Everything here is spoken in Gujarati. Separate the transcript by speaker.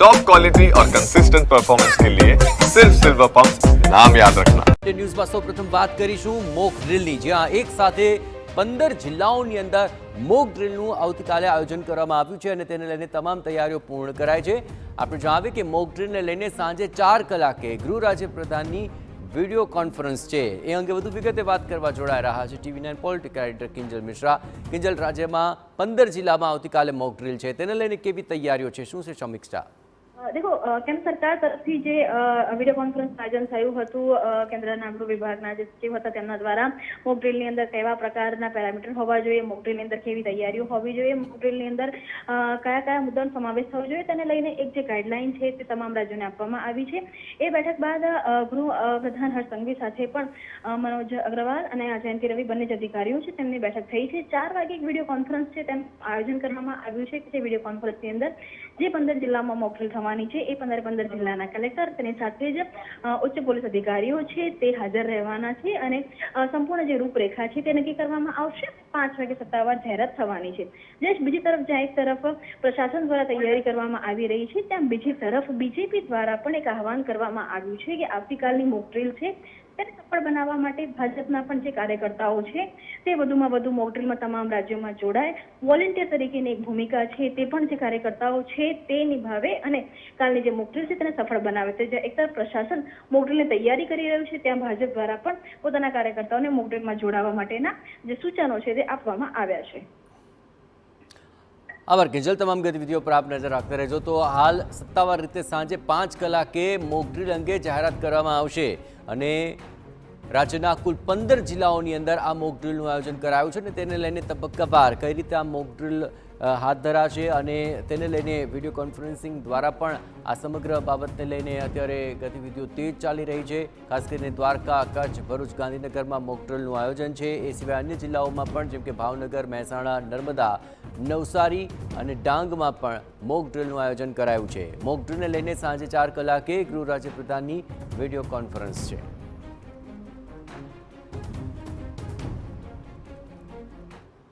Speaker 1: टॉप क्वालिटी और कंसिस्टेंट परफॉर्मेंस के लिए सिर्फ सिल्वर पंप नाम याद रखना।
Speaker 2: ન્યૂઝમાં સૌપ્રથમ વાત કરીશું મોક ડ્રીલની, જ્યાં એક સાથે 15 જિલ્લાઓની અંદર મોક ડ્રીલનું આવતીકાલે આયોજન કરવામાં આવ્યું છે અને તેને લઈને તમામ તૈયારીઓ પૂર્ણ કરાઈ છે। આપણે જણાવીએ કે મોક ડ્રીલને લઈને સાંજે 4 કલાકે ગૃહ રાજ્યપ્રધાનની વિડીયો કોન્ફરન્સ છે, એ અંગે વધુ વિગતે વાત કરવા જોડાઈ રહ્યા છે TV9 political editor Kinjal Mishra. Kinjal, રાજ્યમાં 15 જિલ્લામાં આવતીકાલે મોક ડ્રીલ છે, તેને લઈને કેવી તૈયારીઓ છે, શું છે સમીક્ષા?
Speaker 3: देखो केन्द्र सरकार तरफथी जे वीडियो कॉन्फ्रेंस आयोजन थयुं हतुं केन्द्रना गृह विभागना जे सचिव हता तेमना द्वारा मोक ड्रीलनी अंदर केवा प्रकारना पेरामीटर होवा जोईए, मोक ड्रीलनी अंदर केवी तैयारीओ होवी जोईए, मोक ड्रीलनी अंदर कया कया मुद्दानो समावेश थवो जोईए तेने लईने एक जे गाइडलाइन छे ते तमाम राज्योने आपवामां आवी छे। ए बैठक बाद गृह प्रधान हर्ष संघवी साथे पण मनोज अग्रवाल अने जयंती रवि बंने ज अधिकारीओ छे तेमनी बैठक थई छे। 4 वागे एक विडियो कॉन्फ्रेंस छे तेम आयोजन करवामां आव्युं छे के विडियो कॉन्फ्रेंसनी अंदर जे 15 जिल्लामां मोक ड्रील थवानी छे ए 15 जिल्लाना कलेक्टर तेनी साथे ज उच्च पोलीस अधिकारीओ छे ते हाजर रहेवाना छे अने संपूर्ण जे रूपरेखा छे ते नक्की करवामां आवशे। 5 वागे सत्ताવાર જાહેરાત થવાની છે। જે બીજી તરફ જ્યાં એક તરફ પ્રશાસન દ્વારા તૈયારી કરવામાં આવી રહી છે, ત્યાં બીજી તરફ બીજેપી દ્વારા પણ એક આહવાન કરવામાં આવ્યું છે કે આવતીકાલની મોક ડ્રીલ છે તેને સફળ બનાવવા માટે ભાજપના પણ જે કાર્યકર્તાઓ છે તે વધુમાં વધુ મોક ડ્રીલમાં તમામ રાજ્યોમાં જોડાય, વોલેન્ટિયર તરીકેની એક ભૂમિકા છે તે પણ જે કાર્યકર્તાઓ છે તે નિભાવે અને કાલની જે મોક ડ્રીલ છે તેને સફળ બનાવે। તો જે એક તરફ પ્રશાસન મોક ડ્રીલની તૈયારી કરી રહ્યું છે, ત્યાં ભાજપ દ્વારા પણ પોતાના કાર્યકર્તાઓને મોક ડ્રીલમાં જોડાવા માટેના જે સૂચનો છે તે આપવામાં આવ્યા છે।
Speaker 2: આભાર કિંજલ, તમામ ગતિવિધિઓ પર આપ નજર રાખતા રહેજો। તો હાલ સત્તાવાર રીતે સાંજે 5 કલાકે મોક ડ્રીલ અંગે જાહેરાત કરવામાં આવશે અને રાજ્યના કુલ 15 જિલ્લાઓની અંદર આ મોક ડ્રીલનું આયોજન કરાયું છે અને તેને લઈને તબક્કાવાર કઈ રીતે આ મોક ડ્રીલ હાથ ધરાશે અને તેને લઈને વિડીયો કોન્ફરન્સિંગ દ્વારા પણ આ સમગ્ર બાબતને લઈને અત્યારે ગતિવિધિઓ તેજ ચાલી રહી છે। ખાસ કરીને દ્વારકા, કચ્છ, ભરૂચ, ગાંધીનગરમાં મોક ડ્રીલનું આયોજન છે। એ સિવાય અન્ય જિલ્લાઓમાં પણ જેમ કે ભાવનગર, મહેસાણા, નર્મદા, નવસારી અને ડાંગમાં પણ મોક ડ્રીલનું આયોજન કરાયું છે। મોક ડ્રીલને લઈને સાંજે 4 કલાકે ગૃહ રાજ્યપ્રધાનની વિડીયો કોન્ફરન્સ છે।